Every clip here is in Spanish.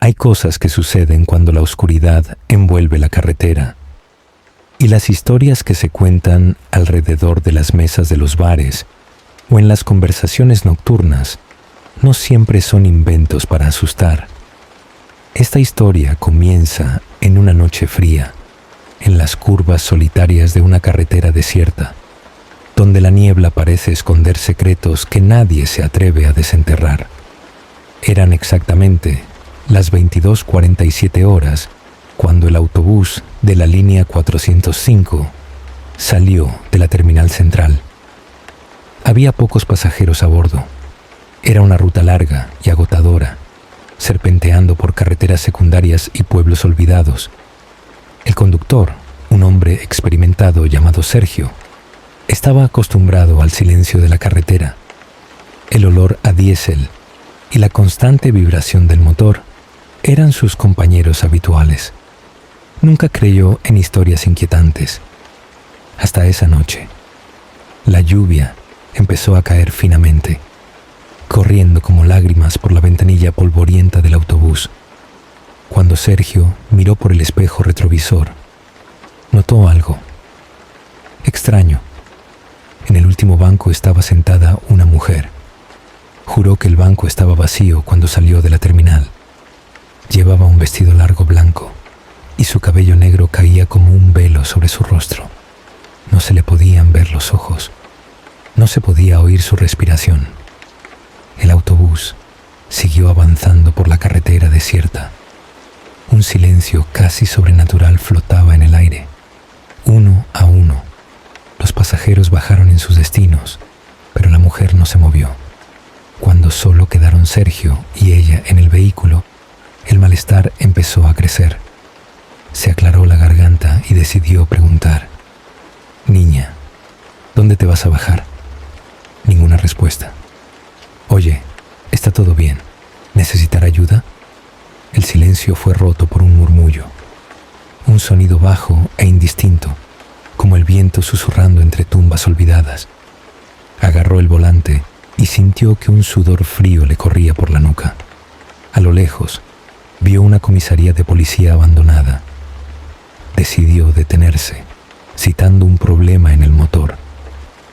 Hay cosas que suceden cuando la oscuridad envuelve la carretera, y las historias que se cuentan alrededor de las mesas de los bares o en las conversaciones nocturnas no siempre son inventos para asustar. Esta historia comienza en una noche fría, en las curvas solitarias de una carretera desierta, donde la niebla parece esconder secretos que nadie se atreve a desenterrar. Eran exactamente las 22:47 horas cuando el autobús de la línea 405 salió de la terminal central. Había pocos pasajeros a bordo. Era una ruta larga y agotadora, serpenteando por carreteras secundarias y pueblos olvidados. El conductor, un hombre experimentado llamado Sergio, estaba acostumbrado al silencio de la carretera. El olor a diésel y la constante vibración del motor eran sus compañeros habituales. Nunca creyó en historias inquietantes. Hasta esa noche. La lluvia empezó a caer finamente, corriendo como lágrimas por la ventanilla polvorienta del autobús. Cuando Sergio miró por el espejo retrovisor, notó algo extraño. En el último banco estaba sentada una mujer. Juró que el banco estaba vacío cuando salió de la terminal. Llevaba un vestido largo blanco y su cabello negro caía como un velo sobre su rostro. No se le podían ver los ojos. No se podía oír su respiración. El autobús siguió avanzando por la carretera desierta. Un silencio casi sobrenatural flotaba en el aire. Uno a uno, los pasajeros bajaron en sus destinos, pero la mujer no se movió. Cuando solo quedaron Sergio y ella en el vehículo, el malestar empezó a crecer. Se aclaró la garganta y decidió preguntar: «Niña, ¿dónde te vas a bajar?». Ninguna respuesta. «Oye, ¿está todo bien? ¿Necesitará ayuda?». El silencio fue roto por un murmullo, un sonido bajo e indistinto, como el viento susurrando entre tumbas olvidadas. Agarró el volante y sintió que un sudor frío le corría por la nuca. A lo lejos, vio una comisaría de policía abandonada. Decidió detenerse, citando un problema en el motor,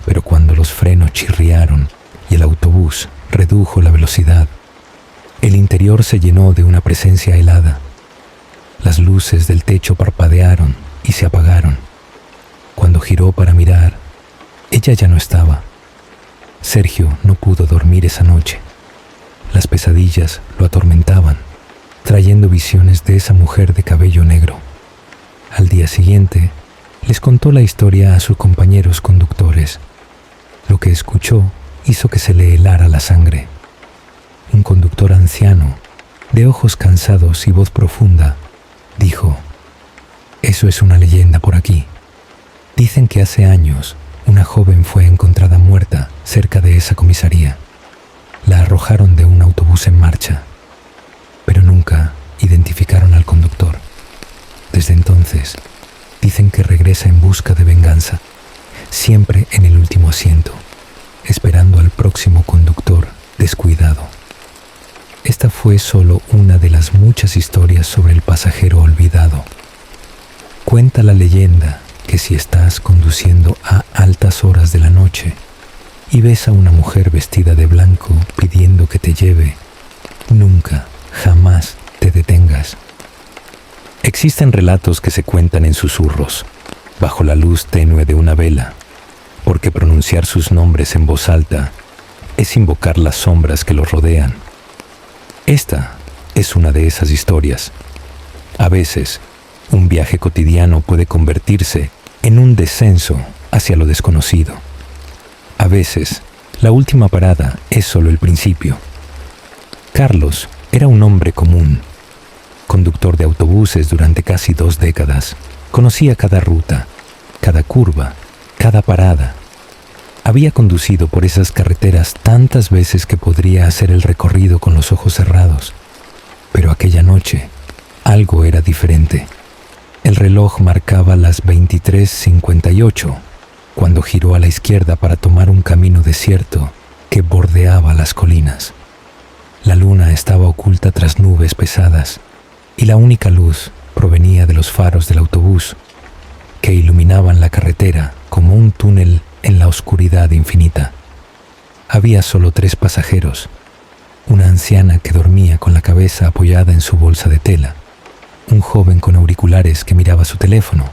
pero cuando los frenos chirriaron y el autobús redujo la velocidad, el interior se llenó de una presencia helada. Las luces del techo parpadearon y se apagaron. Cuando giró para mirar, ella ya no estaba. Sergio no pudo dormir esa noche. Las pesadillas lo atormentaban, trayendo visiones de esa mujer de cabello negro. Al día siguiente, les contó la historia a sus compañeros conductores. Lo que escuchó hizo que se le helara la sangre. Un conductor anciano, de ojos cansados y voz profunda, dijo: «Eso es una leyenda por aquí. Dicen que hace años una joven fue encontrada muerta cerca de esa comisaría. La arrojaron de un autobús en marcha, pero nunca identificaron al conductor. Desde entonces, dicen que regresa en busca de venganza, siempre en el último asiento, esperando al próximo conductor descuidado». Esta fue solo una de las muchas historias sobre el pasajero olvidado. Cuenta la leyenda que si estás conduciendo a altas horas de la noche y ves a una mujer vestida de blanco pidiendo que te lleve, nunca, jamás te detengas. Existen relatos que se cuentan en susurros, bajo la luz tenue de una vela, porque pronunciar sus nombres en voz alta es invocar las sombras que los rodean. Esta es una de esas historias. A veces, un viaje cotidiano puede convertirse en un descenso hacia lo desconocido. A veces, la última parada es solo el principio. Carlos era un hombre común, conductor de autobuses durante casi 2 décadas. Conocía cada ruta, cada curva, cada parada. Había conducido por esas carreteras tantas veces que podría hacer el recorrido con los ojos cerrados. Pero aquella noche, algo era diferente. El reloj marcaba las 23:58 cuando giró a la izquierda para tomar un camino desierto que bordeaba las colinas. La luna estaba oculta tras nubes pesadas y la única luz provenía de los faros del autobús, que iluminaban la carretera como un túnel en la oscuridad infinita. Había solo 3 pasajeros, una anciana que dormía con la cabeza apoyada en su bolsa de tela, un joven con auriculares que miraba su teléfono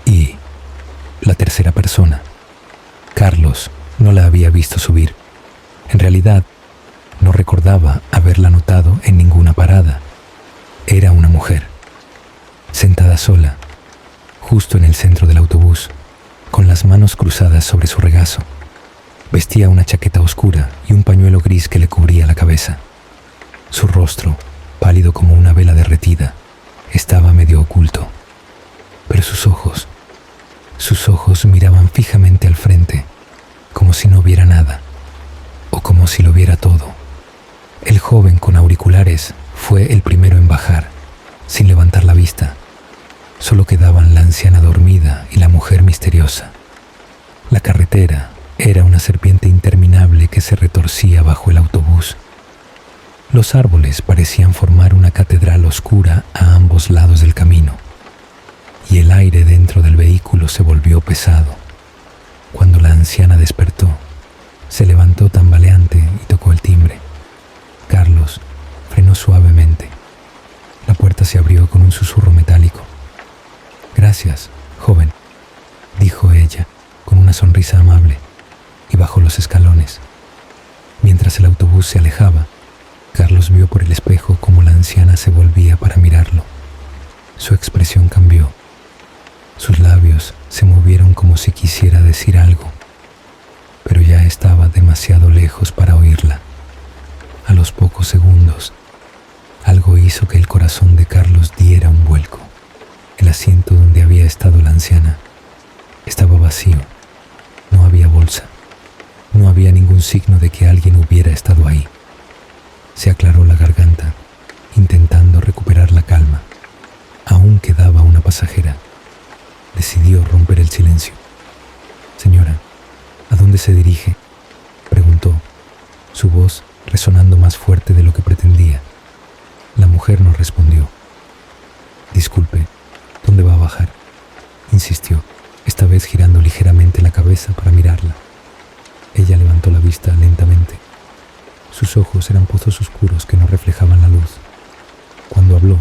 y la tercera persona. Carlos no la había visto subir. En realidad, no recordaba haberla notado en ninguna parada. Era una mujer, sentada sola, justo en el centro del autobús, con las manos cruzadas sobre su regazo. Vestía una chaqueta oscura y un pañuelo gris que le cubría la cabeza. Su rostro, pálido como una vela derretida, estaba medio oculto. Pero sus ojos miraban fijamente al frente, como si no viera nada, o como si lo viera todo. El joven con auriculares fue el primero en bajar, sin levantar la vista. Solo quedaban la anciana dormida y la mujer misteriosa. La carretera era una serpiente interminable que se retorcía bajo el autobús. Los árboles parecían formar una catedral oscura a ambos lados del camino, y el aire dentro del vehículo se volvió pesado. Cuando la anciana despertó, se levantó tambaleante y tocó el timbre. Carlos frenó suavemente. La puerta se abrió con un susurro metálico. «Gracias, joven», dijo ella con una sonrisa amable, y bajó los escalones. Mientras el autobús se alejaba, Carlos vio por el espejo cómo la anciana se volvía para mirarlo. Su expresión cambió. Sus labios se movieron como si quisiera decir algo, pero ya estaba demasiado lejos para oírla. A los pocos segundos, algo hizo que el corazón de Carlos diera un vuelco. El asiento donde había estado la anciana estaba vacío. No había bolsa. No había ningún signo de que alguien hubiera estado ahí. Se aclaró la garganta, intentando recuperar la calma. Aún quedaba una pasajera. Decidió romper el silencio. «Señora, ¿a dónde se dirige?», preguntó, su voz resonando más fuerte de lo que pretendía. La mujer no respondió. «Disculpe, ¿dónde va a bajar?», insistió, esta vez girando ligeramente la cabeza para mirarla. Ella levantó la vista lentamente. Sus ojos eran pozos oscuros que no reflejaban la luz. Cuando habló,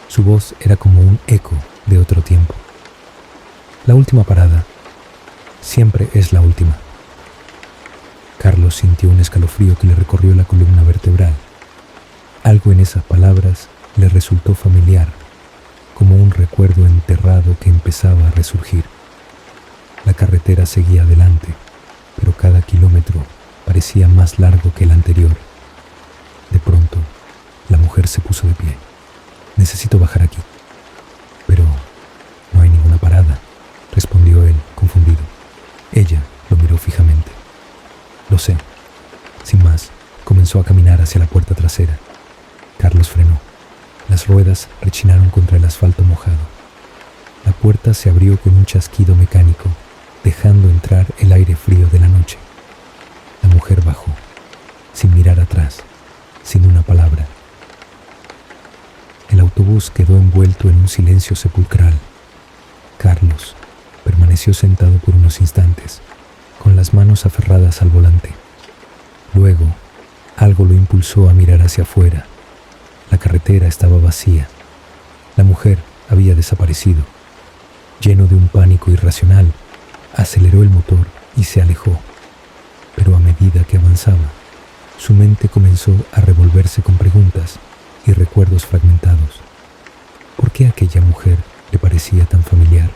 su voz era como un eco de otro tiempo. «La última parada. Siempre es la última». Carlos sintió un escalofrío que le recorrió la columna vertebral. Algo en esas palabras le resultó familiar, como un recuerdo enterrado que empezaba a resurgir. La carretera seguía adelante, pero cada kilómetro parecía más largo que el anterior. De pronto, la mujer se puso de pie. «Necesito bajar aquí». «Pero no hay ninguna parada», respondió él, confundido. Ella lo miró fijamente. «Lo sé». Sin más, comenzó a caminar hacia la puerta trasera. Carlos frenó. Las ruedas rechinaron contra el asfalto mojado. La puerta se abrió con un chasquido mecánico, dejando entrar el aire frío de la noche. La mujer bajó, sin mirar atrás, sin una palabra. El autobús quedó envuelto en un silencio sepulcral. Carlos permaneció sentado por unos instantes, con las manos aferradas al volante. Luego, algo lo impulsó a mirar hacia afuera. La carretera estaba vacía. La mujer había desaparecido. Lleno de un pánico irracional, aceleró el motor y se alejó. Pero a medida que avanzaba, su mente comenzó a revolverse con preguntas y recuerdos fragmentados. ¿Por qué aquella mujer le parecía tan familiar?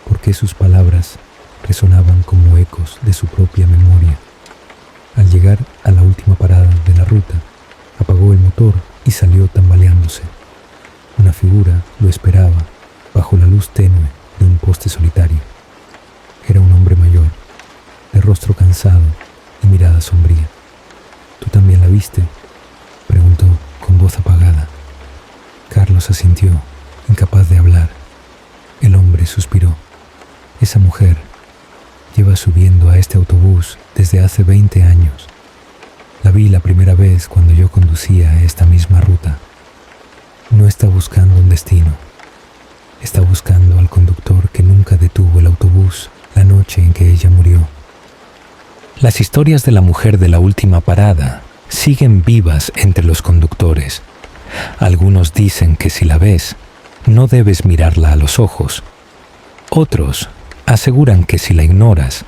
¿Por qué sus palabras resonaban como ecos de su propia memoria? Al llegar a la última parada de la ruta, apagó el motor y salió tambaleándose. Una figura lo esperaba bajo la luz tenue de un poste solitario. Era un hombre mayor, de rostro cansado y mirada sombría. «¿Tú también la viste?», preguntó con voz apagada. Carlos asintió, incapaz de hablar. El hombre suspiró. «Esa mujer lleva subiendo a este autobús desde hace 20 años. La vi la primera vez cuando yo conducía esta misma ruta. No está buscando un destino. Está buscando al conductor que nunca detuvo el autobús la noche en que ella murió. Las historias de la mujer de la última parada siguen vivas entre los conductores. Algunos dicen que si la ves, no debes mirarla a los ojos. Otros aseguran que si la ignoras,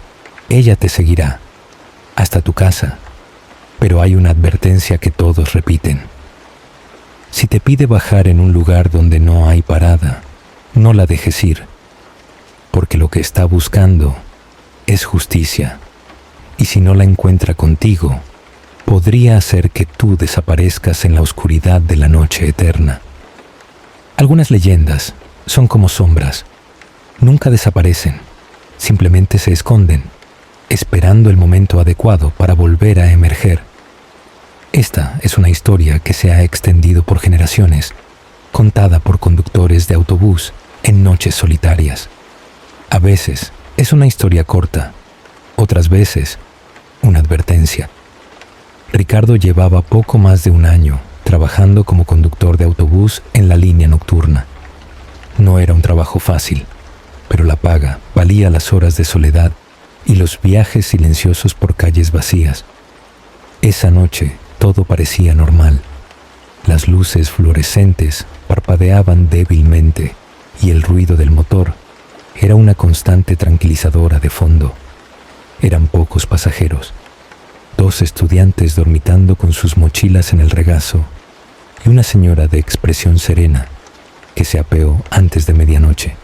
ella te seguirá hasta tu casa. Pero hay una advertencia que todos repiten. Si te pide bajar en un lugar donde no hay parada, no la dejes ir, porque lo que está buscando es justicia, y si no la encuentra contigo, podría hacer que tú desaparezcas en la oscuridad de la noche eterna. Algunas leyendas son como sombras. Nunca desaparecen, simplemente se esconden, esperando el momento adecuado para volver a emerger. Esta es una historia que se ha extendido por generaciones, contada por conductores de autobús en noches solitarias. A veces es una historia corta, otras veces una advertencia. Ricardo llevaba poco más de un año trabajando como conductor de autobús en la línea nocturna. No era un trabajo fácil, pero la paga valía las horas de soledad y los viajes silenciosos por calles vacías. Esa noche todo parecía normal. Las luces fluorescentes parpadeaban débilmente y el ruido del motor era una constante tranquilizadora de fondo. Eran pocos pasajeros, 2 estudiantes dormitando con sus mochilas en el regazo y una señora de expresión serena que se apeó antes de medianoche.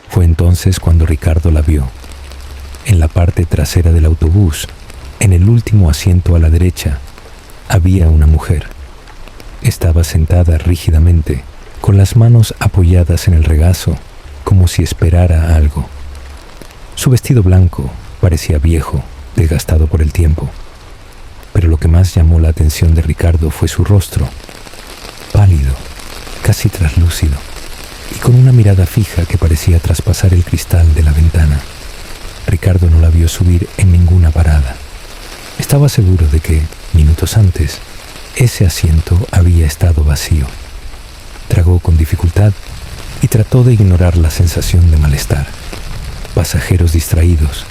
Fue entonces cuando Ricardo la vio. En la parte trasera del autobús, en el último asiento a la derecha, había una mujer. Estaba sentada rígidamente, con las manos apoyadas en el regazo, como si esperara algo. Su vestido blanco parecía viejo, desgastado por el tiempo. Pero lo que más llamó la atención de Ricardo fue su rostro, pálido, casi traslúcido, y con una mirada fija que parecía traspasar el cristal de la ventana. Ricardo no la vio subir en ninguna parada. Estaba seguro de que, minutos antes, ese asiento había estado vacío. Tragó con dificultad y trató de ignorar la sensación de malestar. Pasajeros distraídos.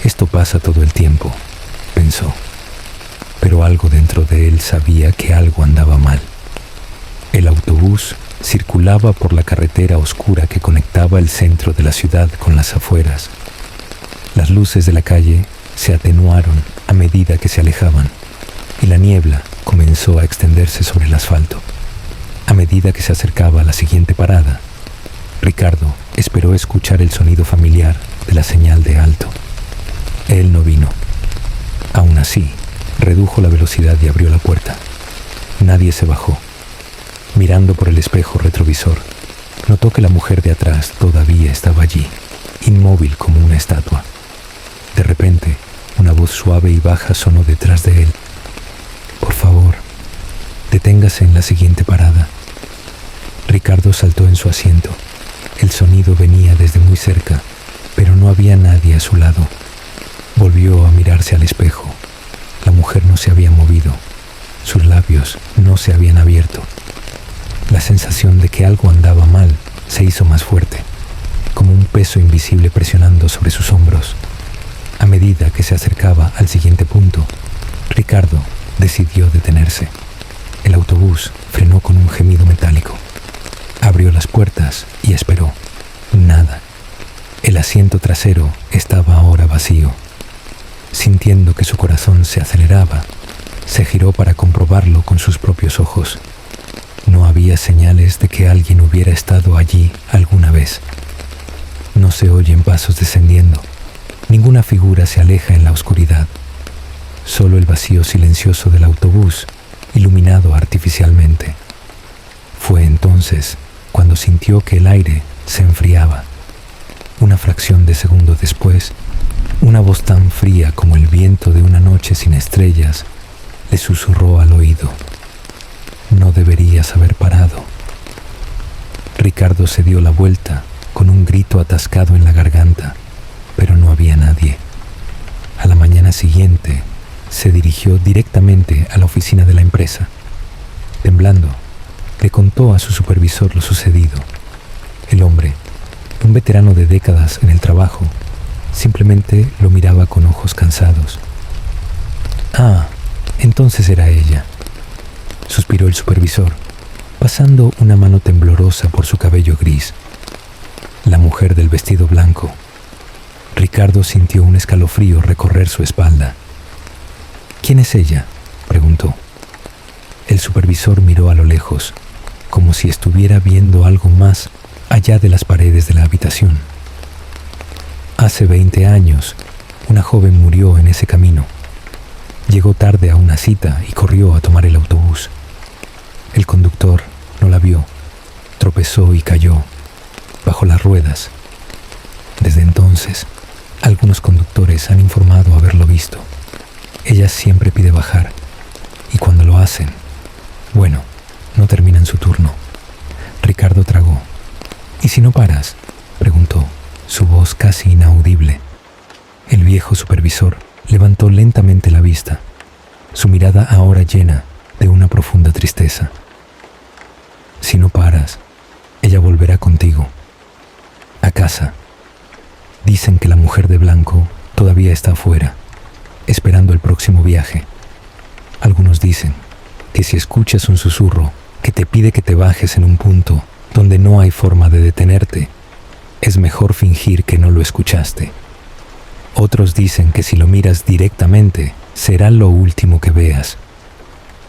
Esto pasa todo el tiempo, pensó. Pero algo dentro de él sabía que algo andaba mal. El autobús circulaba por la carretera oscura que conectaba el centro de la ciudad con las afueras. Las luces de la calle se atenuaron a medida que se alejaban y la niebla comenzó a extenderse sobre el asfalto. A medida que se acercaba a la siguiente parada, Ricardo esperó escuchar el sonido familiar de la señal de alto. Él no vino. Aún así, redujo la velocidad y abrió la puerta. Nadie se bajó. Mirando por el espejo retrovisor, notó que la mujer de atrás todavía estaba allí, inmóvil como una estatua. De repente, una voz suave y baja sonó detrás de él. «Por favor, deténgase en la siguiente parada». Ricardo saltó en su asiento. El sonido venía desde muy cerca, pero no había nadie a su lado. Volvió a mirarse al espejo. La mujer no se había movido. Sus labios no se habían abierto. La sensación de que algo andaba mal se hizo más fuerte, como un peso invisible presionando sobre sus hombros. A medida que se acercaba al siguiente punto, Ricardo decidió detenerse. El autobús frenó con un gemido metálico. Abrió las puertas y esperó. Nada. El asiento trasero estaba ahora vacío. Sintiendo que su corazón se aceleraba, se giró para comprobarlo con sus propios ojos. No había señales de que alguien hubiera estado allí alguna vez. No se oyen pasos descendiendo. Ninguna figura se aleja en la oscuridad. Solo el vacío silencioso del autobús, iluminado artificialmente. Fue entonces cuando sintió que el aire se enfriaba. Una fracción de segundo después, una voz tan fría como el viento de una noche sin estrellas le susurró al oído: «No deberías haber parado». Ricardo se dio la vuelta con un grito atascado en la garganta, pero no había nadie. A la mañana siguiente, se dirigió directamente a la oficina de la empresa. Temblando, le contó a su supervisor lo sucedido. El hombre, un veterano de décadas en el trabajo, simplemente lo miraba con ojos cansados. «Ah, entonces era ella», suspiró el supervisor, pasando una mano temblorosa por su cabello gris. La mujer del vestido blanco. Ricardo sintió un escalofrío recorrer su espalda. «¿Quién es ella?», preguntó. El supervisor miró a lo lejos, como si estuviera viendo algo más allá de las paredes de la habitación. Hace 20 años, una joven murió en ese camino. Llegó tarde a una cita y corrió a tomar el autobús. El conductor no la vio, tropezó y cayó bajo las ruedas. Desde entonces, algunos conductores han informado haberlo visto. Ella siempre pide bajar, y cuando lo hacen, bueno, no terminan su turno. Ricardo tragó. «¿Y si no paras?», preguntó, su voz casi inaudible. El viejo supervisor levantó lentamente la vista, su mirada ahora llena de una profunda tristeza. «Si no paras, ella volverá contigo, a casa. Dicen que la mujer de blanco todavía está afuera, esperando el próximo viaje. Algunos dicen que si escuchas un susurro que te pide que te bajes en un punto donde no hay forma de detenerte, es mejor fingir que no lo escuchaste. Otros dicen que si lo miras directamente, será lo último que veas.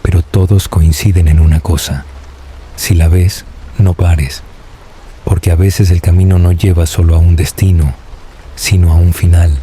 Pero todos coinciden en una cosa: si la ves, no pares, porque a veces el camino no lleva solo a un destino, sino a un final».